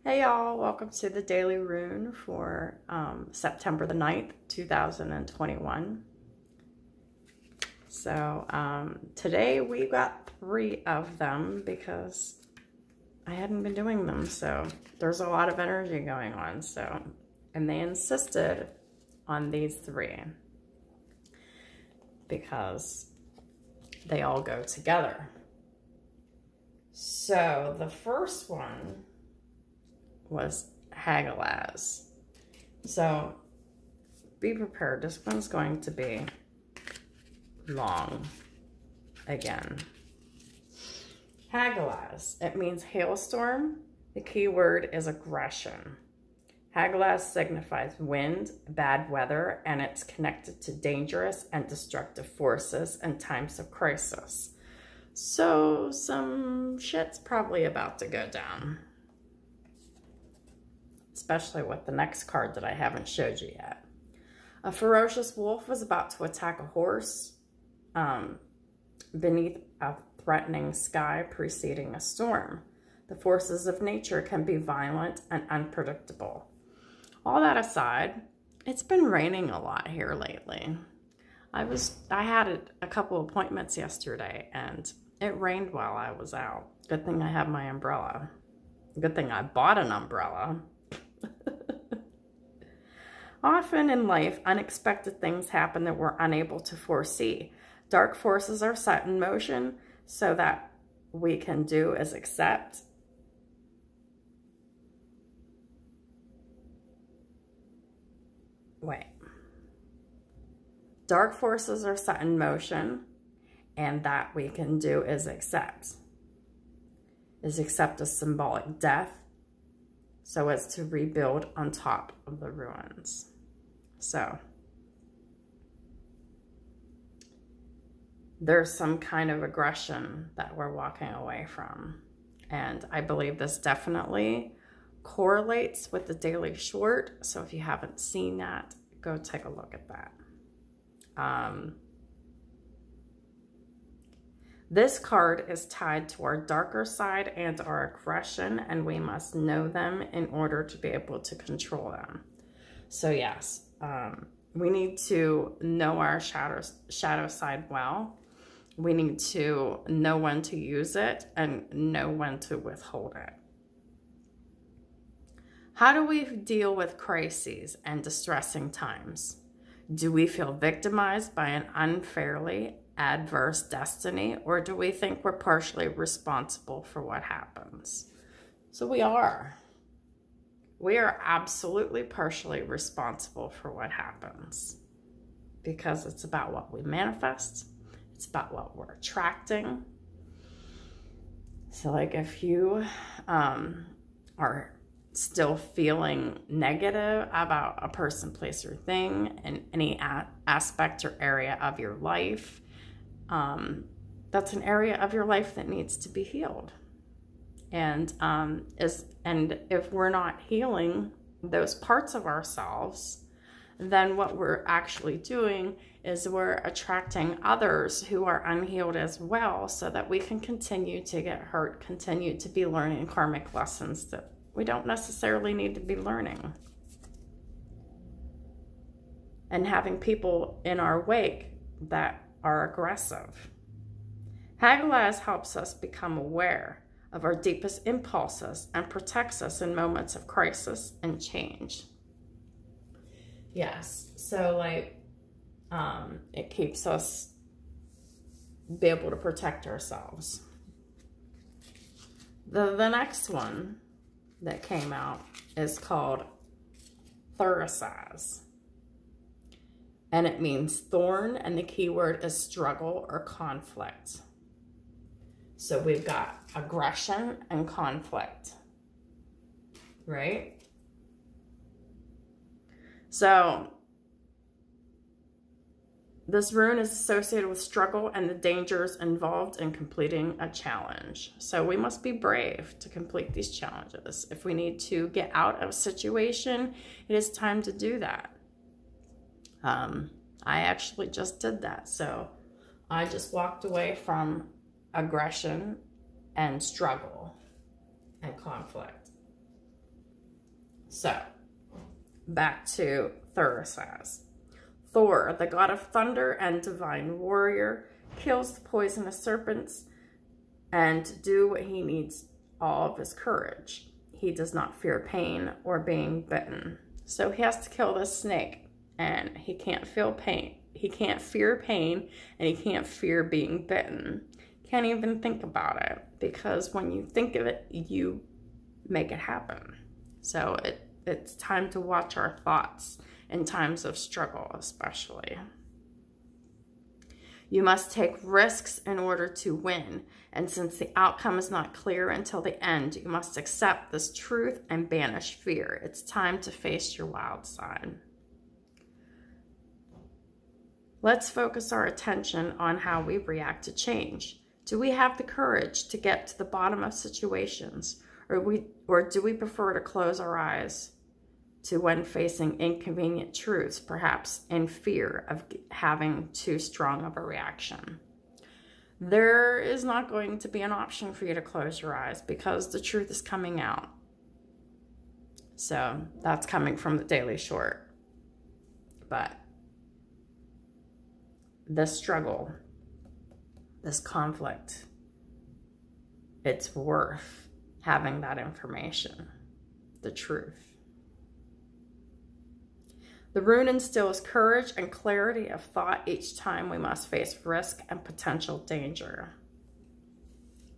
Hey y'all, welcome to the Daily Rune for September the 9th, 2021. So today we got 3 of them because I hadn't been doing them. So there's a lot of energy going on. And they insisted on these 3 because they all go together. So the first one was Hagalaz. So be prepared. This one's going to be long again. Hagalaz. It means hailstorm. The key word is aggression. Hagalaz signifies wind, bad weather, and it's connected to dangerous and destructive forces in times of crisis. So some shit's probably about to go down. Especially with the next card that I haven't showed you yet. A ferocious wolf was about to attack a horse beneath a threatening sky preceding a storm. The forces of nature can be violent and unpredictable. All that aside, it's been raining a lot here lately. I had a couple appointments yesterday and it rained while I was out. Good thing I have my umbrella. Good thing I bought an umbrella. Often in life, unexpected things happen that we're unable to foresee. Dark forces are set in motion so that we can do is accept. Dark forces are set in motion and that we can do is accept. Is accept a symbolic death so as to rebuild on top of the ruins. So there's some kind of aggression that we're walking away from. And I believe this definitely correlates with the daily short. So if you haven't seen that, go take a look at that. This card is tied to our darker side and our aggression, and we must know them in order to be able to control them. So yes, we need to know our shadow side well. We need to know when to use it and know when to withhold it. How do we deal with crises and distressing times? Do we feel victimized by an unfairly adverse destiny, or do we think we're partially responsible for what happens? So we are. We are absolutely partially responsible for what happens because it's about what we manifest. It's about what we're attracting. So like if you are still feeling negative about a person, place, or thing in any aspect or area of your life, that's an area of your life that needs to be healed. And if we're not healing those parts of ourselves, then what we're actually doing is we're attracting others who are unhealed as well, so that we can continue to get hurt, continue to be learning karmic lessons that we don't necessarily need to be learning. And having people in our wake that are aggressive. Hagalaz helps us become aware of our deepest impulses and protects us in moments of crisis and change. Yes, so like it keeps us be able to protect ourselves. The next one that came out is called Plurisize. And it means thorn, and the key word is struggle or conflict. So we've got aggression and conflict, right? So this rune is associated with struggle and the dangers involved in completing a challenge. So we must be brave to complete these challenges. If we need to get out of a situation, it is time to do that. I actually just did that. So I just walked away from aggression and struggle and conflict. So, back to Plurisize. Thor, the god of thunder and divine warrior, kills the poisonous serpents and do what he needs all of his courage. He does not fear pain or being bitten. So he has to kill this snake, and he can't feel pain. He can't fear pain, and he can't fear being bitten. Can't even think about it, because when you think of it, you make it happen. So it's time to watch our thoughts in times of struggle, especially. You must take risks in order to win, and since the outcome is not clear until the end, you must accept this truth and banish fear. It's time to face your wild side. Let's focus our attention on how we react to change. Do we have the courage to get to the bottom of situations, or do we prefer to close our eyes to when facing inconvenient truths, perhaps in fear of having too strong of a reaction? There is not going to be an option for you to close your eyes, because the truth is coming out. So that's coming from the Daily Short. But this struggle, this conflict, it's worth having that information, the truth. The rune instills courage and clarity of thought each time we must face risk and potential danger.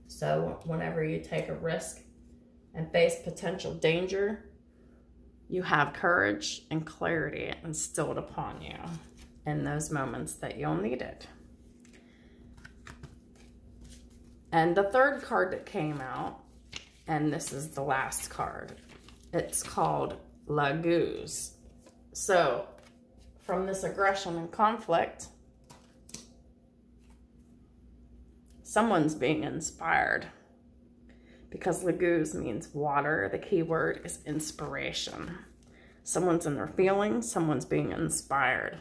So whenever you take a risk and face potential danger, you have courage and clarity instilled upon you in those moments that you'll need it. And the third card that came out, and this is the last card, it's called Lagoose. So, from this aggression and conflict, someone's being inspired, because Lagoose means water. The key word is inspiration. Someone's in their feelings, someone's being inspired.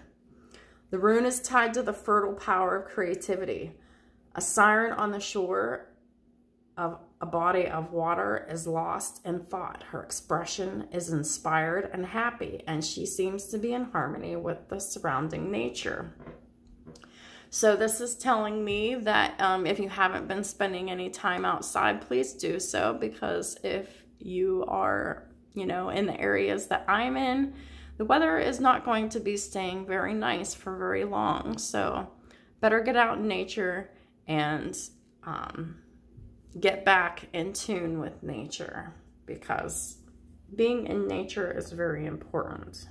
The rune is tied to the fertile power of creativity. A siren on the shore of a body of water is lost in thought. Her expression is inspired and happy, and she seems to be in harmony with the surrounding nature. So this is telling me that if you haven't been spending any time outside, please do so, because if you are, in the areas that I'm in, the weather is not going to be staying very nice for very long. So better get out in nature and get back in tune with nature, because being in nature is very important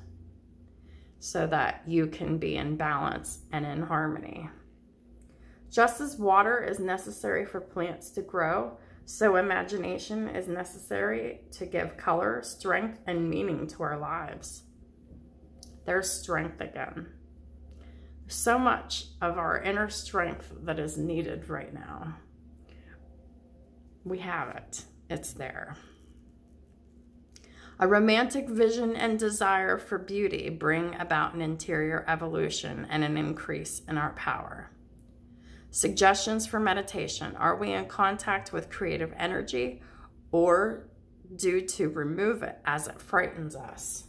so that you can be in balance and in harmony. Just as water is necessary for plants to grow, so imagination is necessary to give color, strength, and meaning to our lives. There's strength again. So much of our inner strength that is needed right now. We have it. It's there. A romantic vision and desire for beauty bring about an interior evolution and an increase in our power. Suggestions for meditation. Are we in contact with creative energy, or due to remove it as it frightens us?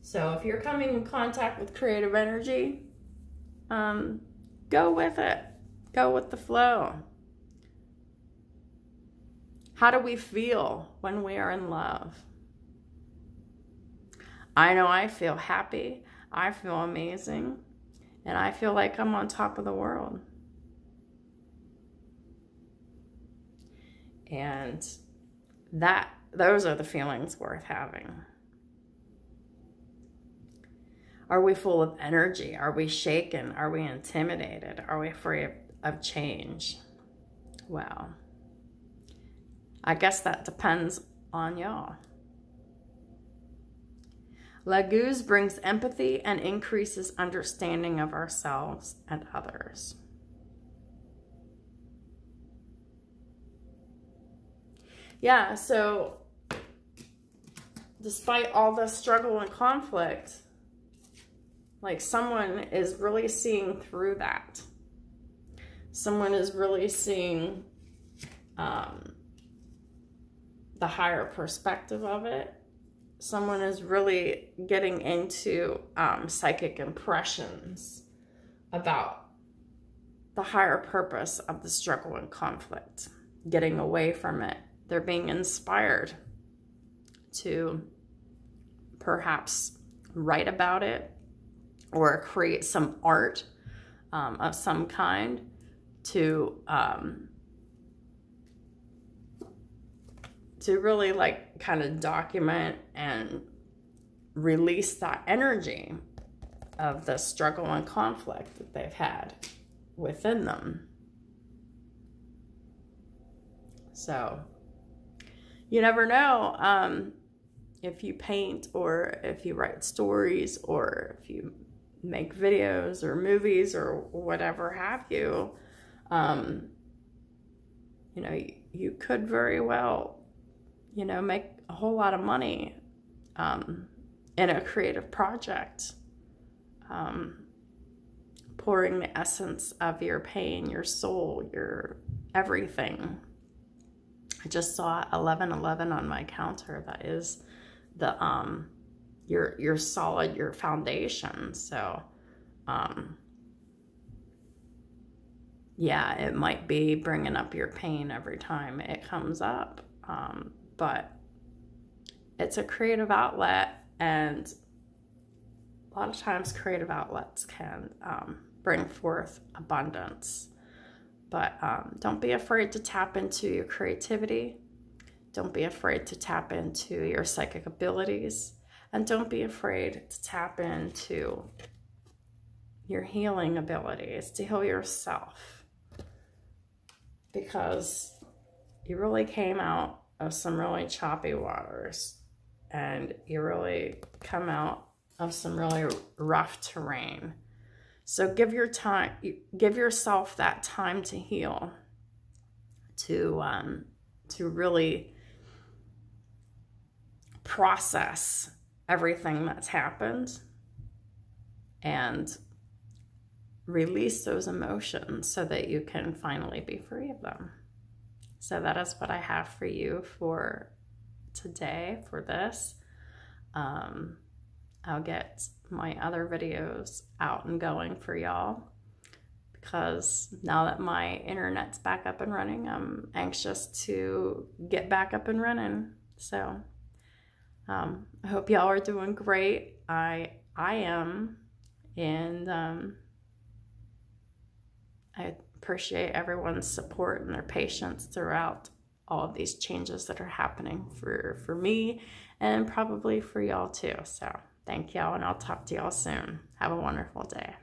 So if you're coming in contact with creative energy, go with it. Go with the flow. How do we feel when we are in love? I know I feel happy. I feel amazing. And I feel like I'm on top of the world. And those are the feelings worth having. Are we full of energy? Are we shaken? Are we intimidated? Are we afraid of change? Well, I guess that depends on y'all. Lagoose brings empathy and increases understanding of ourselves and others. Yeah, so despite all the struggle and conflict, like, someone is really seeing through that. Someone is really seeing the higher perspective of it, someone is really getting into psychic impressions about the higher purpose of the struggle and conflict, getting away from it. They're being inspired to perhaps write about it or create some art of some kind to really like kind of document and release that energy of the struggle and conflict that they've had within them. So you never know, if you paint or if you write stories or if you make videos or movies or whatever have you, you know, you could very well, you know, make a whole lot of money in a creative project, pouring the essence of your pain, your soul, your everything. I just saw 1111 on my counter. That is the your solid, your foundation. So yeah, it might be bringing up your pain every time it comes up, but it's a creative outlet, and a lot of times creative outlets can bring forth abundance. But don't be afraid to tap into your creativity. Don't be afraid to tap into your psychic abilities. And don't be afraid to tap into your healing abilities, to heal yourself. Because you really came out of some really choppy waters. And you really come out of some really rough terrain. So give yourself that time to heal, to really process everything that's happened and release those emotions so that you can finally be free of them. So that is what I have for you for today, for this. I'll get my other videos out and going for y'all, because now that my internet's back up and running, I'm anxious to get back up and running. So I hope y'all are doing great. I am, and I appreciate everyone's support and their patience throughout all of these changes that are happening for me and probably for y'all too. So thank y'all, and I'll talk to y'all soon. Have a wonderful day.